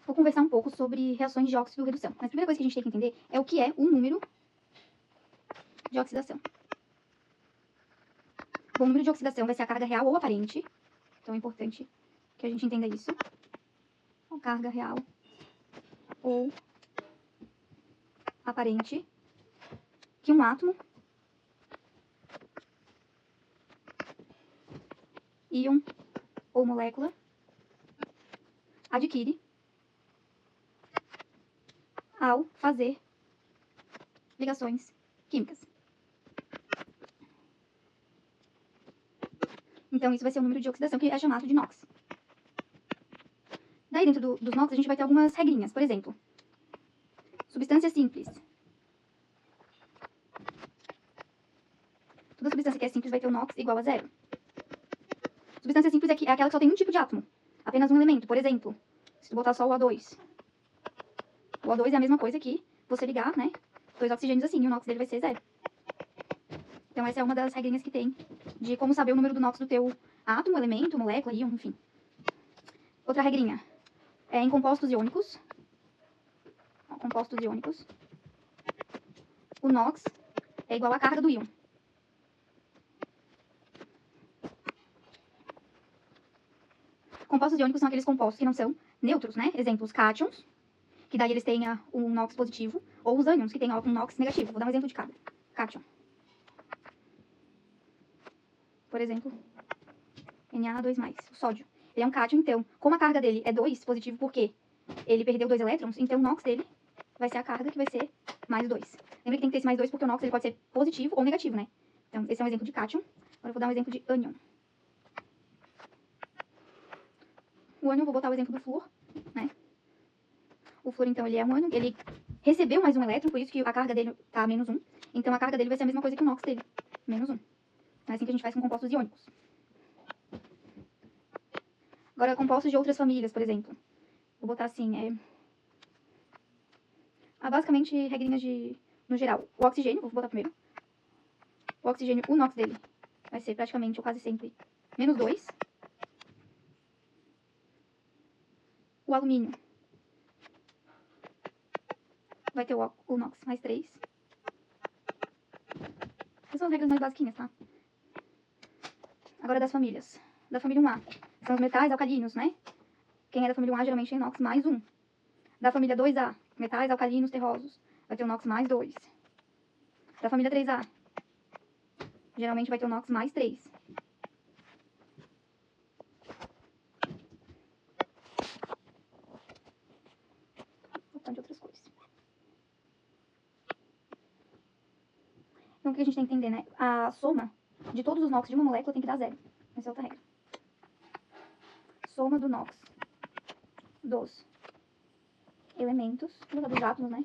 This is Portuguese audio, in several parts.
Vou conversar um pouco sobre reações de óxido-redução. Mas a primeira coisa que a gente tem que entender é o que é o número de oxidação. Bom, o número de oxidação vai ser a carga real ou aparente. Então é importante que a gente entenda isso. A carga real ou aparente que um átomo, íon ou molécula adquire ao fazer ligações químicas. Então, isso vai ser o número de oxidação, que é chamado de NOx. Daí, dentro dos NOx, a gente vai ter algumas regrinhas. Por exemplo, substância simples. Toda substância que é simples vai ter o NOx igual a 0. Substância simples é aquela que só tem um tipo de átomo. Apenas um elemento. Por exemplo, se tu botar só o O2. O O2 é a mesma coisa que você ligar, né? 2 oxigênios assim, e o NOx dele vai ser 0. Então, essa é uma das regrinhas que tem de como saber o número do NOx do teu átomo, elemento, molécula, íon, enfim. Outra regrinha é em compostos iônicos. Compostos iônicos. O NOx é igual à carga do íon. Compostos iônicos são aqueles compostos que não são neutros, né? Exemplos, cátions, que daí eles têm um NOx positivo, ou os ânions, que têm um NOx negativo. Vou dar um exemplo de cada. Cátion. Por exemplo, Na2+, o sódio. Ele é um cátion, então, como a carga dele é 2 positivo, porque ele perdeu 2 elétrons, então o NOx dele vai ser a carga que vai ser mais 2. Lembra que tem que ter esse mais 2 porque o NOx ele pode ser positivo ou negativo, né? Então, esse é um exemplo de cátion. Agora eu vou dar um exemplo de ânion. O ânion, vou botar o exemplo do flúor, né? O flúor, então, ele é um ânion, ele recebeu mais um elétron, por isso que a carga dele tá menos 1. Então, a carga dele vai ser a mesma coisa que o NOx dele, menos 1. É assim que a gente faz com compostos iônicos. Agora, compostos de outras famílias, por exemplo. Vou botar assim, basicamente, regrinhas no geral. O oxigênio, vou botar primeiro. O oxigênio, o NOx dele vai ser praticamente, ou quase sempre, menos 2. O alumínio vai ter o NOx mais 3. Essas são as regras mais basiquinhas, tá? Agora das famílias. Da família 1A, são os metais alcalinos, né? Quem é da família 1A geralmente tem NOx mais 1. Da família 2A, metais alcalinos terrosos, vai ter o NOx mais 2. Da família 3A, geralmente vai ter o NOx mais 3. De outras cores. Então, o que a gente tem que entender, né? A soma de todos os NOx de uma molécula tem que dar 0. Essa é outra regra. Soma do NOx dos elementos, dos átomos, né?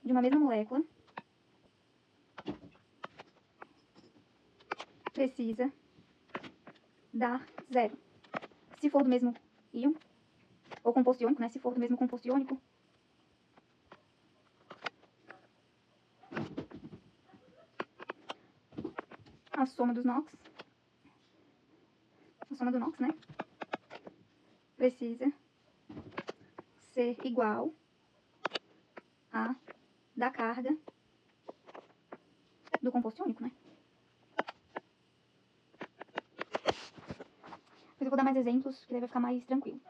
De uma mesma molécula precisa dar 0. Se for do mesmo íon, ou composto iônico, né? Se for do mesmo composto iônico, a soma dos NOx, a soma do NOx, né? Precisa ser igual a da carga do composto iônico, né? Depois eu vou dar mais exemplos, que daí vai ficar mais tranquilo.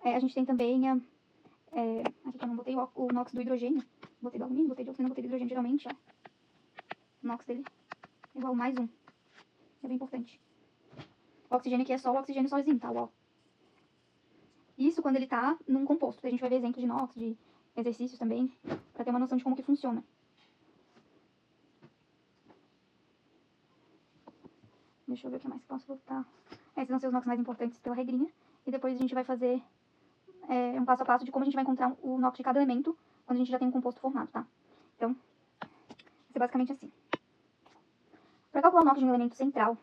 A gente tem também aqui que eu não botei o NOx do hidrogênio. Botei do alumínio, botei de oxigênio, botei do hidrogênio, geralmente, ó. O NOx dele é igual a mais 1. É bem importante. O oxigênio aqui é só o oxigênio sozinho, tá? Ó. Isso quando ele tá num composto. A gente vai ver exemplos de NOx, de exercícios também, pra ter uma noção de como que funciona. Deixa eu ver o que mais que posso botar. Esses vão ser os NOx mais importantes pela regrinha. E depois a gente vai fazer um passo a passo de como a gente vai encontrar o NOx de cada elemento quando a gente já tem um composto formado, tá? Então, vai ser basicamente assim. Para calcular o NOx de um elemento central,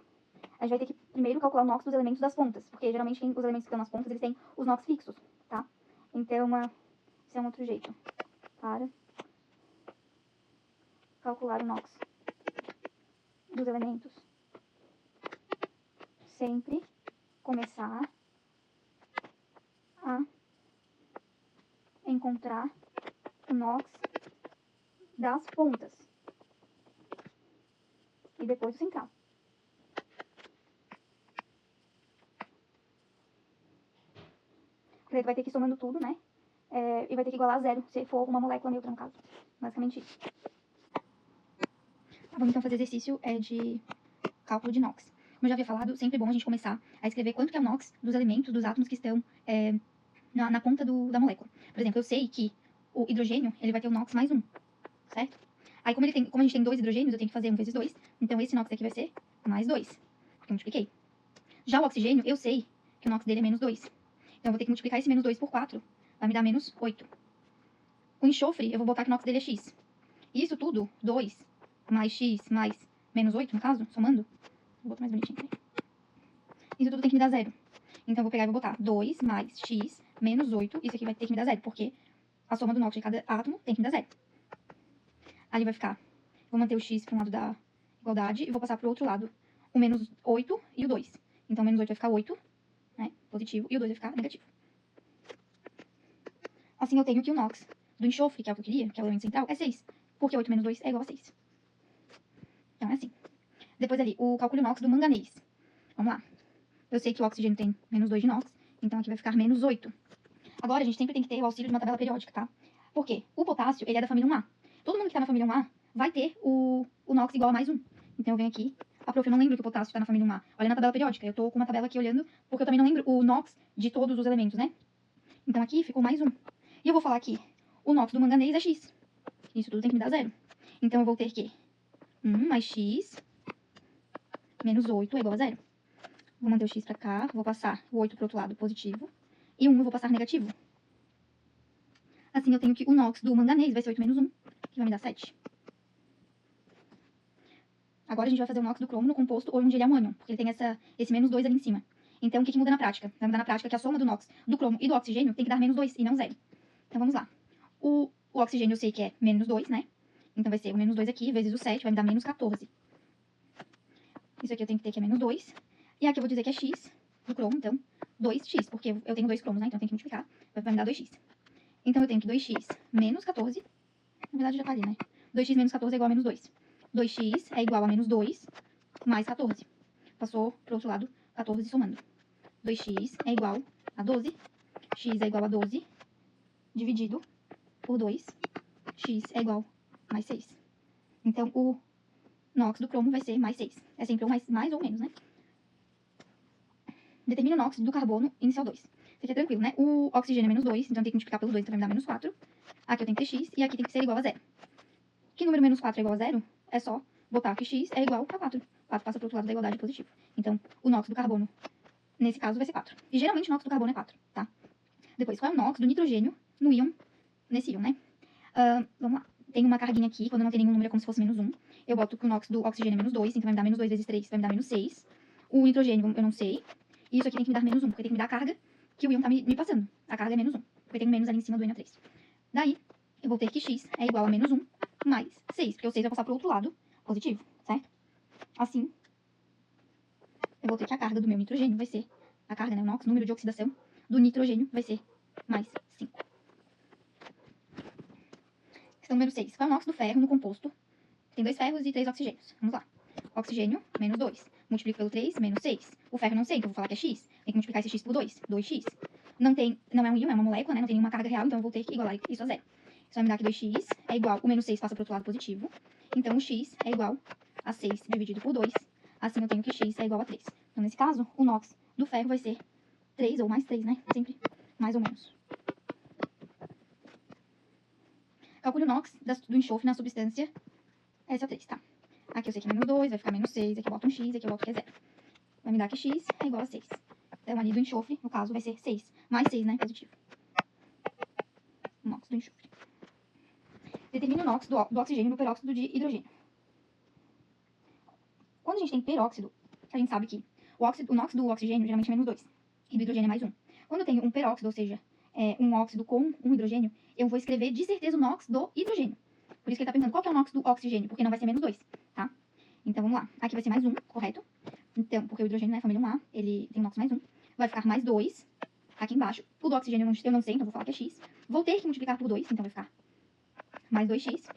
a gente vai ter que primeiro calcular o NOx dos elementos das pontas, porque geralmente os elementos que estão nas pontas, eles têm os NOx fixos, tá? Então, esse é um outro jeito para calcular o NOx dos elementos. Sempre começar a encontrar o NOx das pontas. E depois o central. Porque daí tu vai ter que ir somando tudo, né? E vai ter que igualar a zero, se for uma molécula neutra, no caso. Basicamente isso. Vamos então fazer exercício de cálculo de NOx. Como eu já havia falado, sempre é bom a gente começar a escrever quanto que é o NOx dos elementos, dos átomos que estão na ponta da molécula. Por exemplo, eu sei que o hidrogênio, ele vai ter o NOx mais 1, certo? Aí, como a gente tem 2 hidrogênios, eu tenho que fazer 1 vezes 2. Então, esse NOx aqui vai ser mais 2, porque eu multipliquei. Já o oxigênio, eu sei que o NOx dele é menos 2. Então, eu vou ter que multiplicar esse menos 2 por 4, vai me dar menos 8. O enxofre, eu vou botar que o NOx dele é x. Isso tudo, 2 mais x mais menos 8, no caso, somando. Vou botar mais bonitinho aqui. Isso tudo tem que me dar 0. Então, eu vou pegar e vou botar 2 mais x menos 8. Isso aqui vai ter que me dar 0, porque a soma do NOx de cada átomo tem que me dar 0. Ali vai ficar, vou manter o x para um lado da igualdade e vou passar para o outro lado o menos 8 e o 2. Então, menos 8 vai ficar 8, né, positivo, e o 2 vai ficar negativo. Assim, eu tenho que o NOx do enxofre, que é o que eu queria, que é o elemento central, é 6. Porque 8 menos 2 é igual a 6. Então, é assim. Depois ali, o cálculo NOx do manganês. Vamos lá. Eu sei que o oxigênio tem menos 2 de NOx, então aqui vai ficar menos 8. Agora, a gente sempre tem que ter o auxílio de uma tabela periódica, tá? Por quê? O potássio, ele é da família 1A. Todo mundo que tá na família 1A vai ter o NOx igual a mais 1. Então, eu venho aqui. Prof, eu não lembro que o potássio tá na família 1A. Olha na tabela periódica. Eu tô com uma tabela aqui olhando, porque eu também não lembro o NOx de todos os elementos, né? Então, aqui ficou mais 1. E eu vou falar que o NOx do manganês é x. Isso tudo tem que me dar 0. Então, eu vou ter que 1 mais x menos 8 é igual a 0. Vou manter o x pra cá, vou passar o 8 pro outro lado positivo. E 1 eu vou passar negativo. Assim, eu tenho que o NOx do manganês vai ser 8 menos 1, que vai me dar 7. Agora a gente vai fazer o NOx do cromo no composto onde ele é amônio, porque ele tem esse menos 2 ali em cima. Então, o que muda na prática? Vai mudar na prática que a soma do NOx do cromo e do oxigênio tem que dar menos 2 e não 0. Então, vamos lá. O oxigênio eu sei que é menos 2, né? Então, vai ser o menos 2 aqui, vezes o 7, vai me dar menos 14. Isso aqui eu tenho que ter que é menos 2. E aqui eu vou dizer que é x do cromo, então, 2x, porque eu tenho 2 cromos, né? Então, eu tenho que multiplicar, vai me dar 2x. Então, eu tenho que 2x menos 14, na verdade já tá ali, né? 2x menos 14 é igual a menos 2. 2x é igual a menos 2 mais 14. Passou pro outro lado, 14 somando. 2x é igual a 12. X é igual a 12 dividido por 2. X é igual a mais 6. Então, o NOx do cromo vai ser mais 6. É sempre um mais ou menos, né? Determina o NOx do carbono em CO2. Isso aqui é tranquilo, né? O oxigênio é menos 2, então tem que multiplicar pelo 2, então vai me dar menos 4. Aqui eu tenho que ter x e aqui tem que ser igual a 0. Que número menos 4 é igual a 0? É só botar que x é igual a 4. 4 passa pro outro lado da igualdade positivo. Então, o NOx do carbono, nesse caso, vai ser 4. E geralmente o NOx do carbono é 4, tá? Depois, qual é o NOx do nitrogênio no íon, nesse íon, né? Vamos lá. Tem uma carguinha aqui, quando não tem nenhum número é como se fosse menos 1. Eu boto que o NOx do oxigênio é menos 2, então vai me dar menos 2 vezes 3, vai me dar menos 6. O nitrogênio, eu não sei. E isso aqui tem que me dar menos 1, porque tem que me dar a carga que o íon tá me passando. A carga é menos 1, porque tem um menos ali em cima do NO3. Daí, eu vou ter que x é igual a menos 1 mais 6, porque o 6 vai passar pro outro lado positivo, certo? Assim, eu vou ter que a carga do meu nitrogênio vai ser, a carga, né, o NOx, número de oxidação do nitrogênio vai ser mais 5. Questão número 6. Qual é o NOx do ferro no composto? Tem 2 ferros e 3 oxigênios. Vamos lá. Oxigênio, menos 2. Multiplico pelo 3, menos 6. O ferro não sei, então eu vou falar que é x. Tem que multiplicar esse x por 2. 2x. Não é um íon, é uma molécula, né? Não tem nenhuma carga real, então eu vou ter que igualar isso a 0. Isso vai me dar que 2x é igual, o menos 6 passa para o outro lado positivo. Então, o x é igual a 6 dividido por 2. Assim, eu tenho que x é igual a 3. Então, nesse caso, o NOx do ferro vai ser 3 ou mais 3, né? Sempre mais ou menos. Calcule o NOx do enxofre na substância SO3, tá? Aqui eu sei que é menos 2, vai ficar menos 6. Aqui eu boto um x, aqui eu boto que é 0. Vai me dar que x é igual a 6. Então, ali do enxofre, no caso, vai ser 6. Mais 6, né? Positivo. O NOx do enxofre. Determine o NOx do oxigênio no peróxido de hidrogênio. Quando a gente tem peróxido, a gente sabe que o NOx do oxigênio geralmente é menos 2. E do hidrogênio é mais 1. Quando eu tenho um peróxido, ou seja, um óxido com um hidrogênio, eu vou escrever de certeza o NOx do hidrogênio. Por isso que ele está perguntando qual que é o NOx do oxigênio, porque não vai ser menos 2, tá? Então, vamos lá. Aqui vai ser mais 1, correto? Então, porque o hidrogênio, né, família 1A, ele tem NOx mais 1. Vai ficar mais 2 aqui embaixo. O do oxigênio eu não sei, então vou falar que é x. Vou ter que multiplicar por 2, então vai ficar mais 2x.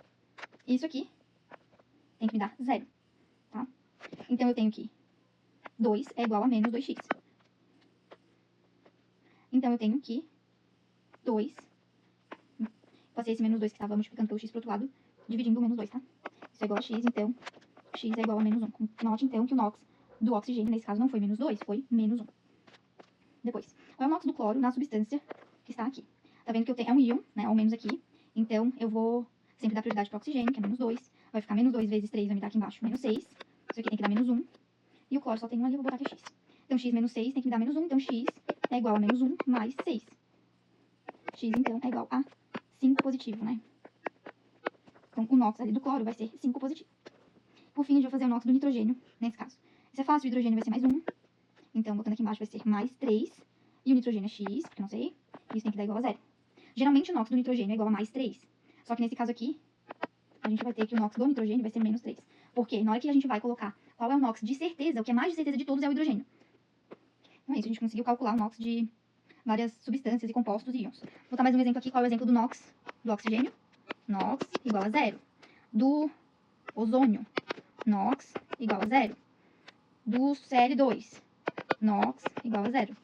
E isso aqui tem que me dar 0, tá? Então eu tenho que 2 é igual a menos 2x. Então eu tenho que 2... Passei esse menos 2 que estava multiplicando pelo x pro outro lado, dividindo o menos 2, tá? Isso é igual a x, então x é igual a menos 1. Note, então, que o NOx do oxigênio, nesse caso, não foi menos 2, foi menos 1. Depois, qual é o NOx do cloro na substância que está aqui? Tá vendo que eu tenho, é um íon, né, ao menos aqui. Então, eu vou sempre dar prioridade para o oxigênio, que é menos 2. Vai ficar menos 2 vezes 3, vai me dar aqui embaixo menos 6. Isso aqui tem que dar menos 1. E o cloro só tem 1 ali, eu vou botar aqui x. Então, x menos 6 tem que me dar menos 1. Então, x é igual a menos 1 mais 6. X, então, é igual a 5 positivo, né? Então, o NOx ali do cloro vai ser 5 positivo. Por fim, a gente vai fazer o NOx do nitrogênio, nesse caso. Isso é fácil, o hidrogênio vai ser mais 1. Então, botando aqui embaixo vai ser mais 3. E o nitrogênio é x, porque eu não sei. Isso tem que dar igual a 0. Geralmente, o NOx do nitrogênio é igual a mais 3. Só que nesse caso aqui, a gente vai ter que o NOx do nitrogênio vai ser menos 3. Porque na hora que a gente vai colocar qual é o NOx de certeza, o que é mais de certeza de todos é o hidrogênio. Então é isso, a gente conseguiu calcular o NOx de várias substâncias e compostos e íons. Vou botar mais um exemplo aqui, qual é o exemplo do NOx do oxigênio? NOx igual a 0. Do ozônio, NOx igual a 0. Do Cl2, NOx igual a 0.